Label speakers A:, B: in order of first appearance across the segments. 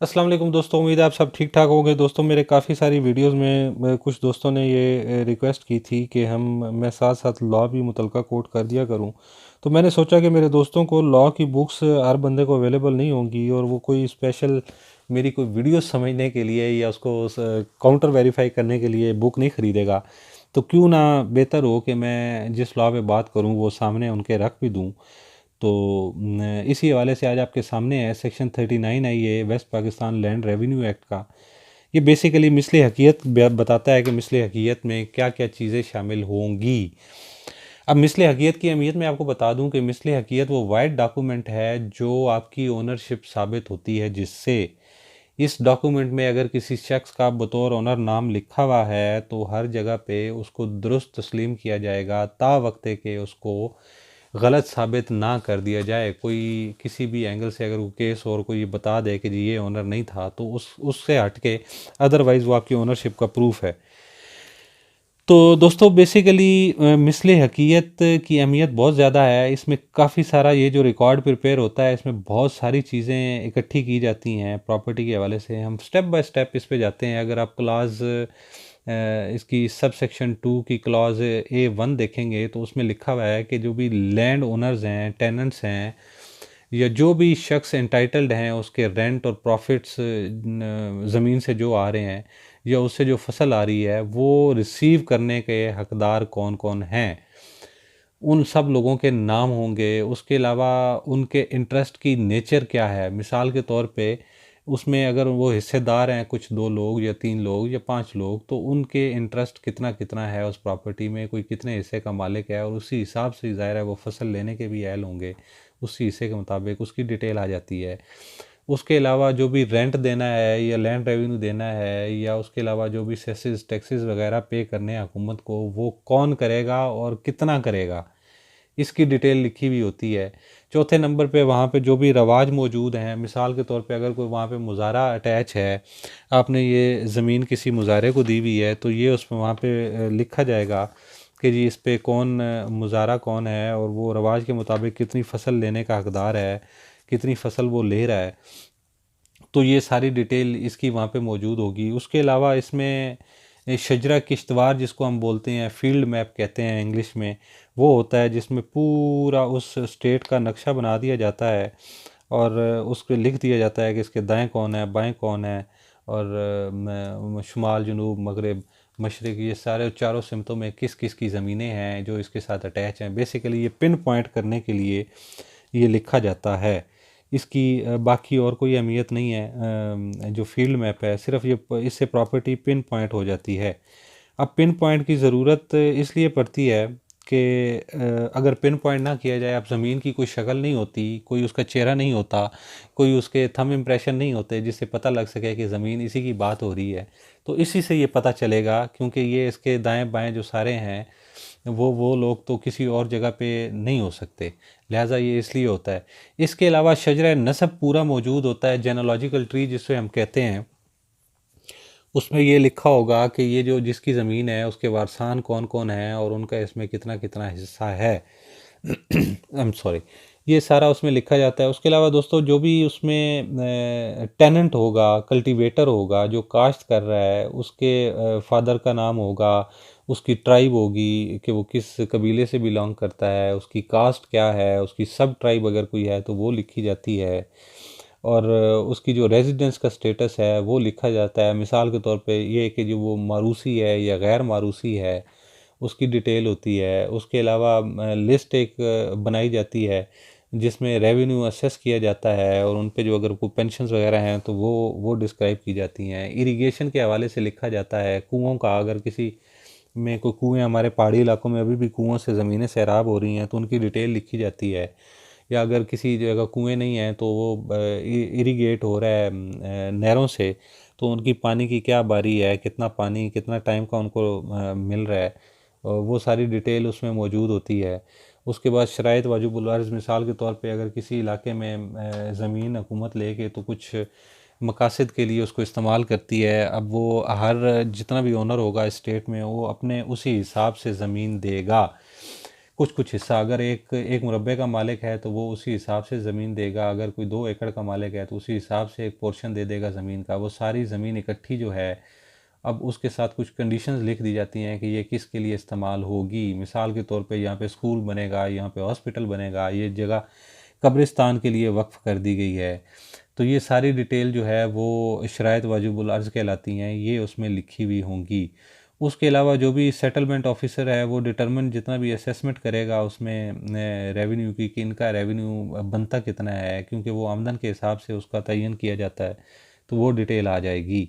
A: अस्सलाम वालेकुम दोस्तों, उम्मीद है आप सब ठीक ठाक होंगे। दोस्तों मेरे काफ़ी सारी वीडियोस में कुछ दोस्तों ने ये रिक्वेस्ट की थी कि मैं साथ साथ लॉ भी मुतलका कोट कर दिया करूं। तो मैंने सोचा कि मेरे दोस्तों को लॉ की बुक्स हर बंदे को अवेलेबल नहीं होंगी और वो कोई स्पेशल मेरी कोई वीडियो समझने के लिए या उसको काउंटर वेरीफाई करने के लिए बुक नहीं ख़रीदेगा। तो क्यों ना बेहतर हो कि मैं जिस लॉ पे बात करूं वो सामने उनके रख भी दूं। तो इसी हवाले से आज आपके सामने है सेक्शन 39 है ये West Pakistan land revenue act का। ये बेसिकली मिसली हकीयत बताता है कि मिसली हकीयत में क्या क्या चीज़ें शामिल होंगी। अब मिसली हकीयत की अहमियत मैं आपको बता दूं कि मिसली हकीयत वो वाइड डॉक्यूमेंट है जो आपकी ओनरशिप साबित होती है, जिससे इस डॉक्यूमेंट में अगर किसी शख्स का बतौर ओनर नाम लिखा हुआ है तो हर जगह पे उसको दुरुस्त तस्लीम किया जाएगा ता वक्ते के उसको गलत साबित ना कर दिया जाए। कोई किसी भी एंगल से अगर वो केस और कोई बता दे कि जी ये ओनर नहीं था तो उससे हट के अदरवाइज़ वो आपकी ओनरशिप का प्रूफ है। तो दोस्तों बेसिकली मिसले हकीयत की अहमियत बहुत ज़्यादा है। इसमें काफ़ी सारा ये जो रिकॉर्ड प्रिपेयर होता है इसमें बहुत सारी चीज़ें इकट्ठी की जाती हैं प्रॉपर्टी के हवाले से। हम स्टेप बाय स्टेप इस पे जाते हैं। अगर आप क्लास इसकी सब सेक्शन 2 की क्लॉज A1 देखेंगे तो उसमें लिखा हुआ है कि जो भी लैंड ओनर्स हैं, टेनेंट्स हैं या जो भी शख्स एंटाइटल्ड हैं उसके रेंट और प्रॉफिट्स ज़मीन से जो आ रहे हैं या उससे जो फसल आ रही है वो रिसीव करने के हकदार कौन कौन हैं, उन सब लोगों के नाम होंगे। उसके अलावा उनके इंटरेस्ट की नेचर क्या है। मिसाल के तौर पे उसमें अगर वो हिस्सेदार हैं कुछ 2 लोग या 3 लोग या 5 लोग तो उनके इंटरेस्ट कितना कितना है उस प्रॉपर्टी में, कोई कितने हिस्से का मालिक है, और उसी हिसाब से ज़ाहिर है वो फसल लेने के भी अहल होंगे। उसी हिस्से के मुताबिक उसकी डिटेल आ जाती है। उसके अलावा जो भी रेंट देना है या लैंड रेवेन्यू देना है या उसके अलावा जो भी सेसेस टैक्सेस वगैरह पे करने हैं हुकूमत को, वो कौन करेगा और कितना करेगा, इसकी डिटेल लिखी हुई होती है। चौथे नंबर पे वहाँ पे जो भी रवाज मौजूद हैं, मिसाल के तौर पे अगर कोई वहाँ पे मुज़ारा अटैच है, आपने ये ज़मीन किसी मुज़ारे को दी हुई है तो ये उसमें वहाँ पे लिखा जाएगा कि जी इस पे कौन मुज़ारा कौन है और वो रवाज के मुताबिक कितनी फ़सल लेने का हकदार है, कितनी फ़सल वो ले रहा है। तो ये सारी डिटेल इसकी वहाँ पे मौजूद होगी। उसके अलावा इसमें शजरा किश्तवार जिसको हम बोलते हैं, फील्ड मैप कहते हैं इंग्लिश में, वो होता है जिसमें पूरा उस स्टेट का नक्शा बना दिया जाता है और उस पे लिख दिया जाता है कि इसके दाएं कौन है, बाएं कौन है, और शुमाल, जनूब, मगरिब, मशरिक़, ये सारे चारों सिमतों में किस किस की ज़मीनें हैं जो इसके साथ अटैच हैं। बेसिकली ये पिन पॉइंट करने के लिए ये लिखा जाता है। इसकी बाकी और कोई अहमियत नहीं है। जो फील्ड मैप है सिर्फ ये इससे प्रॉपर्टी पिन पॉइंट हो जाती है। अब पिन पॉइंट की ज़रूरत इसलिए पड़ती है कि अगर पिन पॉइंट ना किया जाए, अब ज़मीन की कोई शक्ल नहीं होती, कोई उसका चेहरा नहीं होता, कोई उसके थंब इम्प्रेशन नहीं होते जिससे पता लग सके कि ज़मीन इसी की बात हो रही है, तो इसी से ये पता चलेगा। क्योंकि ये इसके दाएं बाएं जो सारे हैं वो लोग तो किसी और जगह पे नहीं हो सकते, लिहाजा ये इसलिए होता है। इसके अलावा शजरा नसब पूरा मौजूद होता है, जेनोलॉजिकल ट्री जिसे हम कहते हैं। उसमें ये लिखा होगा कि ये जो जिसकी ज़मीन है उसके वारसान कौन कौन हैं और उनका इसमें कितना कितना हिस्सा है। आई एम सॉरी, ये सारा उसमें लिखा जाता है। उसके अलावा दोस्तों जो भी उसमें टेनेंट होगा, कल्टीवेटर होगा, जो काश्त कर रहा है, उसके फादर का नाम होगा, उसकी ट्राइब होगी कि वो किस कबीले से बिलोंग करता है, उसकी कास्ट क्या है, उसकी सब ट्राइब अगर कोई है तो वो लिखी जाती है, और उसकी जो रेजिडेंस का स्टेटस है वो लिखा जाता है। मिसाल के तौर पे ये कि जो वो मारूसी है या गैर मारूसी है उसकी डिटेल होती है। उसके अलावा लिस्ट एक बनाई जाती है जिसमें रेवेन्यू असेस किया जाता है और उन पे जो अगर कोई पेंशन्स वगैरह हैं तो वो डिस्क्राइब की जाती हैं। इरिगेशन के हवाले से लिखा जाता है, कुओं का, अगर किसी में कोई कुएँ, हमारे पहाड़ी इलाकों में अभी भी कुओं से ज़मीनें सैराब हो रही हैं तो उनकी डिटेल लिखी जाती है। या अगर किसी जगह कुएँ नहीं हैं तो वो इरिगेट हो रहा है नहरों से, तो उनकी पानी की क्या बारी है, कितना पानी कितना टाइम का उनको मिल रहा है, वो सारी डिटेल उसमें मौजूद होती है। उसके बाद शराइत वाजिबुल अर्ज़, मिसाल के तौर पे अगर किसी इलाके में ज़मीन हुकूमत लेके तो कुछ मकासद के लिए उसको इस्तेमाल करती है। अब वो हर जितना भी ओनर होगा स्टेट में वो अपने उसी हिसाब से ज़मीन देगा। कुछ कुछ हिस्सा, अगर एक एक मुरब्बे का मालिक है तो वो उसी हिसाब से ज़मीन देगा, अगर कोई 2 एकड़ का मालिक है तो उसी हिसाब से एक पोर्शन दे देगा ज़मीन का। वो सारी ज़मीन इकट्ठी जो है, अब उसके साथ कुछ कंडीशंस लिख दी जाती हैं कि ये किसके लिए इस्तेमाल होगी। मिसाल के तौर पे यहाँ पे स्कूल बनेगा, यहाँ पे हॉस्पिटल बनेगा, ये जगह कब्रिस्तान के लिए वक्फ़ कर दी गई है। तो ये सारी डिटेल जो है वो शराइत वाजिबुल अर्ज़ कहलाती हैं, ये उसमें लिखी हुई होंगी। उसके अलावा जो भी सेटलमेंट ऑफिसर है वो डिटरमिन जितना भी असेसमेंट करेगा उसमें रेवेन्यू की, कि इनका रेवेन्यू बनता कितना है, क्योंकि वो आमदन के हिसाब से उसका तयन किया जाता है, तो वो डिटेल आ जाएगी।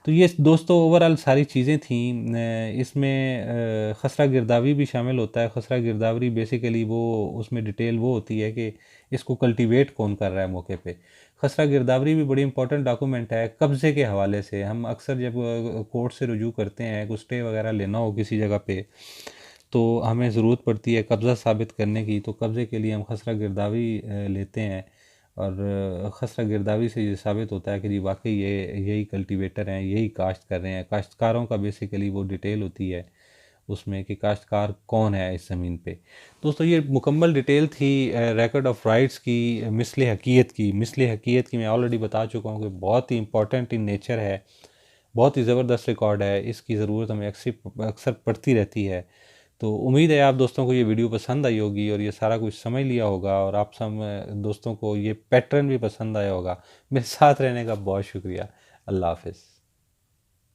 A: तो ये दोस्तों ओवरऑल सारी चीज़ें थीं। इसमें खसरा गिरदावरी भी शामिल होता है। खसरा गिरदावरी बेसिकली वो उसमें डिटेल वो होती है कि इसको कल्टीवेट कौन कर रहा है मौके पे। खसरा गिरदावरी भी बड़ी इंपॉर्टेंट डॉक्यूमेंट है कब्ज़े के हवाले से। हम अक्सर जब कोर्ट से रुजू करते हैं, कुछ स्टे वगैरह लेना हो किसी जगह पे, तो हमें ज़रूरत पड़ती है कब्ज़ा साबित करने की। तो कब्ज़े के लिए हम खसरा गिरदावरी लेते हैं, और खसरा गिरदावरी से ये साबित होता है कि जी वाकई ये यही कल्टीवेटर हैं, यही काश्त कर रहे हैं। काश्तकारों का बेसिकली वो डिटेल होती है उसमें कि काश्तकार कौन है इस ज़मीन पे। दोस्तों ये मुकम्मल डिटेल थी रिकॉर्ड ऑफ राइट्स की, मिसले हकीयत की। मिसले हकीयत की मैं ऑलरेडी बता चुका हूँ कि बहुत ही इंपॉर्टेंट इन नेचर है, बहुत ही ज़बरदस्त रिकॉर्ड है, इसकी ज़रूरत हमें अक्सर पड़ती रहती है। तो उम्मीद है आप दोस्तों को ये वीडियो पसंद आई होगी और ये सारा कुछ समझ लिया होगा, और आप सब दोस्तों को ये पैटर्न भी पसंद आया होगा। मेरे साथ रहने का बहुत शुक्रिया। अल्लाह हाफ़िज़।